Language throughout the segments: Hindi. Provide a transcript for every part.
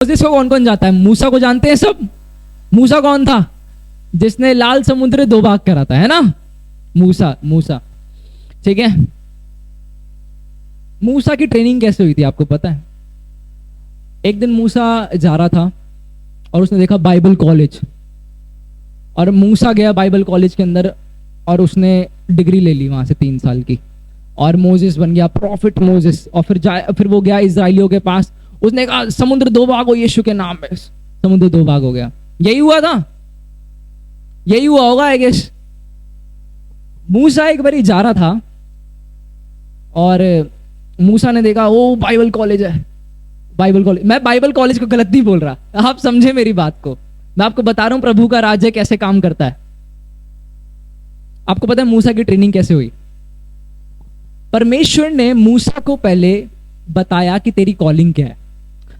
मोसेस को कौन कौन जाता है? मूसा को जानते हैं सब। मूसा कौन था? जिसने लाल समुद्र 2 भाग करा था, है ना? मूसा, ठीक है। मूसा की ट्रेनिंग कैसे हुई थी आपको पता है? एक दिन मूसा जा रहा था और उसने देखा बाइबल कॉलेज, और मूसा गया बाइबल कॉलेज के अंदर और उसने डिग्री ले ली वहां से 3 साल की, और मोसेस बन गया प्रॉफिट मोसेस। और फिर वो गया इजराइलियों के पास, उसने कहा समुद्र 2 भाग हो यीशु के नाम पे, समुद्र 2 भाग हो गया। यही हुआ था, यही हुआ होगा आई गेस। मूसा एक बारी जा रहा था और मूसा ने देखा ओ बाइबल कॉलेज है, बाइबल कॉलेज। मैं बाइबल कॉलेज को गलत नहीं बोल रहा, आप समझे मेरी बात को। मैं आपको बता रहा हूं प्रभु का राज्य कैसे काम करता है। आपको पता है मूसा की ट्रेनिंग कैसे हुई? परमेश्वर ने मूसा को पहले बताया कि तेरी कॉलिंग क्या है।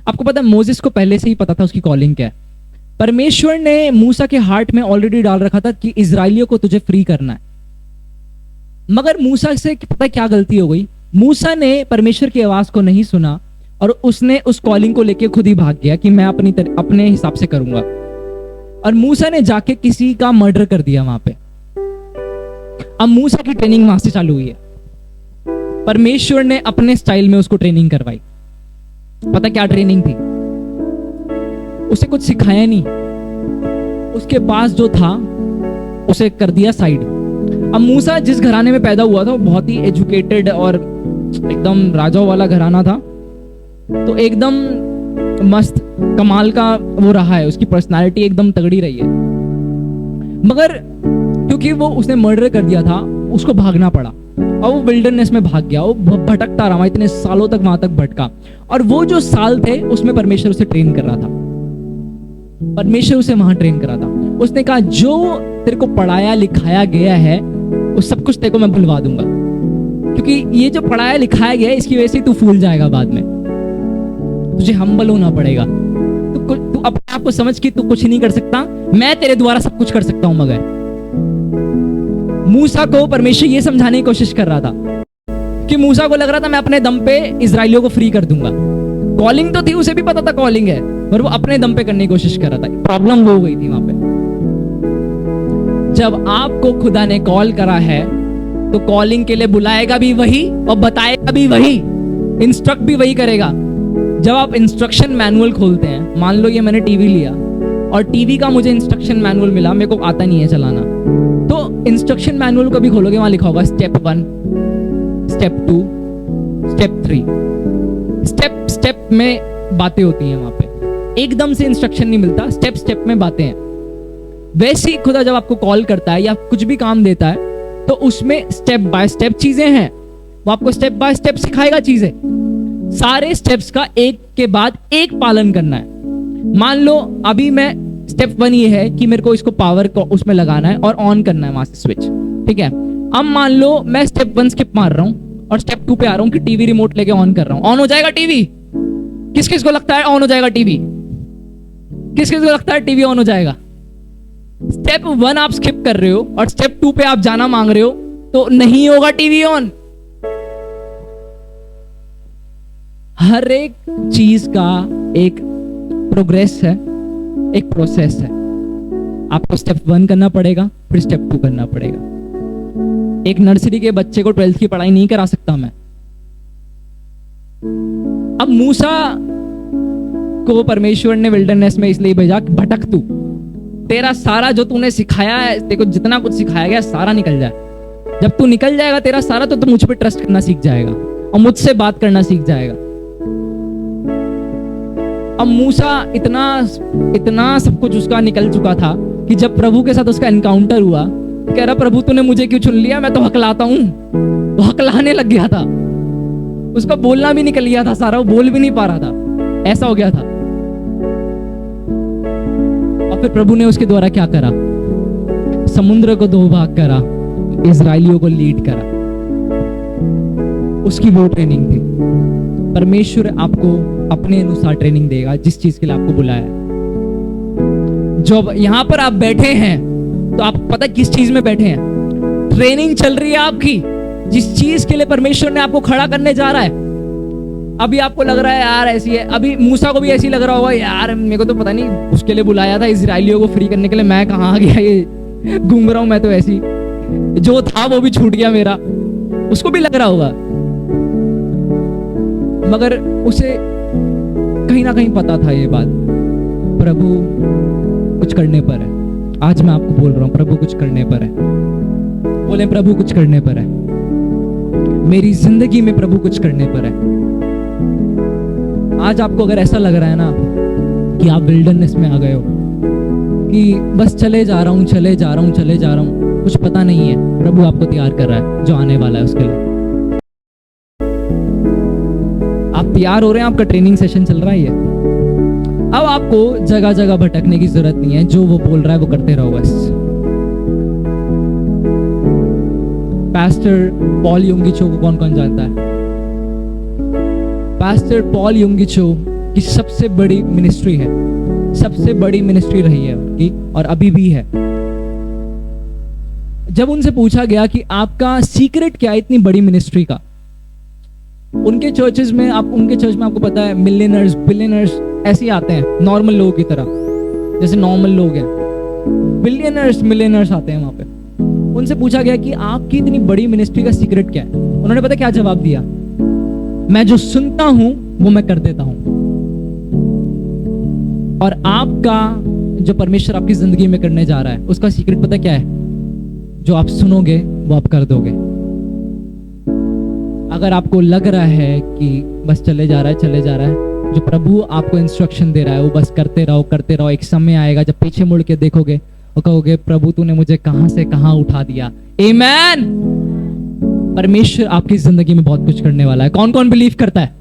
आपको पता है मोसेस को पहले से ही पता था उसकी कॉलिंग क्या है। परमेश्वर ने मूसा के हार्ट में ऑलरेडी डाल रखा था कि इजराइलियों को तुझे फ्री करना है। मगर मूसा से पता क्या गलती हो गई? मूसा ने परमेश्वर की आवाज को नहीं सुना और उसने उस कॉलिंग को लेके खुद ही भाग गया कि मैं अपने हिसाब से करूंगा। और मूसा ने जाके किसी का मर्डर कर दिया वहां पे। अब मूसा की ट्रेनिंग वहां से चालू हुई है। परमेश्वर ने अपने स्टाइल में उसको ट्रेनिंग करवाई। पता क्या ट्रेनिंग थी? उसे कुछ सिखाया नहीं, उसके पास जो था उसे कर दिया साइड। अब मूसा जिस घराने में पैदा हुआ था वो बहुत ही एजुकेटेड और एकदम राजाओं वाला घराना था, तो एकदम मस्त कमाल का वो रहा है, उसकी पर्सनालिटी एकदम तगड़ी रही है। मगर क्योंकि वो उसने मर्डर कर दिया था, उसको भागना पड़ा और वो विल्डरनेस में भाग गया। वो भटकता रहा, इतने सालों तक वहां तक भटका। और वो जो साल थे उसमें परमेश्वर उसे ट्रेन कर रहा था। परमेश्वर उसे वहां ट्रेन करा था। उसने कहा जो तेरे को पढ़ाया लिखाया गया है वो सब कुछ तेरे को मैं भुलवा दूंगा, क्योंकि ये जो पढ़ाया लिखाया गया है इसकी वजह से तू फूल जाएगा बाद में। तुझे हम्बल होना पड़ेगा। तू अपने आप को समझ कि तू कुछ नहीं कर सकता, मैं तेरे द्वारा सब कुछ कर सकता हूं। मगर मूसा को परमेश्वर ये समझाने की कोशिश कर रहा था कि मूसा को लग रहा था मैं अपने दम पे इजराइलियों को फ्री कर दूंगा। कॉलिंग तो थी, उसे भी पता था कॉलिंग है, पर वो अपने दम पे करने की कोशिश कर रहा था। प्रॉब्लम वो हो गई थी वहां पे। जब आपको खुदा ने कॉल करा है तो कॉलिंग के लिए बुलाएगा भी वही और बताएगा भी वही, इंस्ट्रक्ट भी वही करेगा। जब आप इंस्ट्रक्शन मैनुअल खोलते हैं, मान लो ये मैंने टीवी लिया और टीवी का मुझे इंस्ट्रक्शन मैनुअल मिला, मेरे को आता नहीं है चलाना, तो इंस्ट्रक्शन मैनुअल को भी खोलोगे, वहां लिखा होगा स्टेप 1, स्टेप 2, स्टेप 3। स्टेप में बातें होती हैं वहां पे, एकदम से इंस्ट्रक्शन नहीं मिलता, स्टेप स्टेप में बातें हैं। वैसे ही खुदा जब आपको कॉल करता है या कुछ भी काम देता है तो उसमें स्टेप बाय स्टेप चीजें हैं। वो आपको स्टेप बाय स्टेप सिखाएगा चीजें। सारे स्टेप्स का एक के बाद एक पालन करना है। मान लो अभी मैं स्टेप 1 ये है कि मेरे को इसको पावर को उसमें लगाना है और ऑन करना है वहां से स्विच, ठीक है। अब मान लो मैं स्टेप 1 स्किप मार रहा हूं और स्टेप 2 पे आ रहा हूं कि टीवी रिमोट लेके ऑन कर रहा हूं। ऑन हो जाएगा टीवी? किस किस को लगता है ऑन हो जाएगा टीवी? किस किस को लगता है टीवी ऑन हो जाएगा? स्टेप 1 आप स्किप कर रहे हो और स्टेप 2 पे आप जाना मांग रहे हो तो नहीं होगा टीवी ऑन। हर एक चीज का एक प्रोग्रेस है, एक प्रोसेस है। आपको स्टेप 1 करना पड़ेगा, फिर स्टेप 2 करना पड़ेगा। एक नर्सरी के बच्चे को 12th की पढ़ाई नहीं करा सकता मैं। अब मूसा को परमेश्वर ने विल्डरनेस में इसलिए भेजा कि भटक तू, तेरा सारा जो तूने सिखाया है, देखो जितना कुछ सिखाया गया सारा निकल जाए। जब तू निकल जाएगा तेरा सारा, तो तू मुझ पे ट्रस्ट करना सीख जाएगा और मुझसे बात करना सीख जाएगा। अब मूसा इतना सब कुछ उसका निकल चुका था कि जब प्रभु के साथ उसका एनकाउंटर हुआ, कह रहा प्रभु तूने मुझे क्यों चुन लिया, मैं तो हकलाता हूं। वो हकलाने लग गया था, उसका बोलना भी निकल गया था सारा, वो बोल भी नहीं पा रहा था, ऐसा हो गया था। और फिर प्रभु ने उसके द्वारा क्या करा? समुद्र को 2 भाग करा, इजराइलियों को लीड करा। उसकी वो ट्रेनिंग थी। परमेश्वर आपको अपने अनुसार ट्रेनिंग देगा जिस चीज के लिए आपको बुलाया है। जब यहां पर आप बैठे हैं तो आप पता किस चीज में बैठे हैं? ट्रेनिंग चल रही है आपकी, जिस चीज के लिए परमेश्वर ने आपको खड़ा करने जा रहा है। अभी आपको लग रहा है यार ऐसी है, अभी मूसा को भी ऐसी लग रहा होगा यार मेरे को तो पता नहीं उसके लिए बुलाया था इजराइलियों को फ्री करने के लिए, मैं कहाँ आ गया, ये घूम रहा हूं मैं तो ऐसी, जो था वो भी छूट गया मेरा, उसको भी लग रहा होगा। मगर उसे कहीं ना कहीं पता था ये बात, प्रभु कुछ करने पर है। आज मैं आपको बोल रहा हूं प्रभु कुछ करने पर है। बोले प्रभु कुछ करने पर है, मेरी जिंदगी में प्रभु कुछ करने पर है। आज आपको अगर ऐसा लग रहा है ना कि आप विल्डरनेस में आ गए हो, कि बस चले जा रहा हूं चले जा रहा हूं चले जा रहा हूं, कुछ पता नहीं है, प्रभु आपको तैयार कर रहा है जो आने वाला है उसके लिए। आप तैयार हो रहे हैं, आपका ट्रेनिंग सेशन चल रहा है ये। अब आपको जगह जगह भटकने की जरूरत नहीं है, जो वो बोल रहा है वो करते रहो बस। पास्टर पॉल युंगिचो को कौन कौन जानता है? पास्टर पॉल युंगिचो की सबसे बड़ी मिनिस्ट्री है, सबसे बड़ी मिनिस्ट्री रही है उनकी और अभी भी है। जब उनसे पूछा गया कि आपका सीक्रेट क्या है इतनी बड़ी मिनिस्ट्री का, उनके चर्चेस में उनके चर्च में आपको पता है मिलियनर्स बिलियनर्स ऐसे ही आते हैं, नॉर्मल लोगों की तरह, जैसे नॉर्मल लोग हैं, बिलियनर्स मिलियनर्स आते हैं वहां पे। उनसे पूछा गया कि आपकी इतनी बड़ी मिनिस्ट्री का सीक्रेट क्या है? उन्होंने पता क्या जवाब दिया? मैं जो सुनता हूं वो मैं कर देता हूं। और आपका जो परमेश्वर आपकी जिंदगी में करने जा रहा है उसका सीक्रेट पता क्या है? जो आप सुनोगे वो आप कर दोगे। अगर आपको लग रहा है कि बस चले जा रहा है चले जा रहा है, जो प्रभु आपको इंस्ट्रक्शन दे रहा है वो बस करते रहो। एक समय आएगा जब पीछे मुड़ के देखोगे और कहोगे प्रभु तूने मुझे कहां से कहां उठा दिया। आमेन। परमेश्वर आपकी जिंदगी में बहुत कुछ करने वाला है। कौन कौन बिलीव करता है?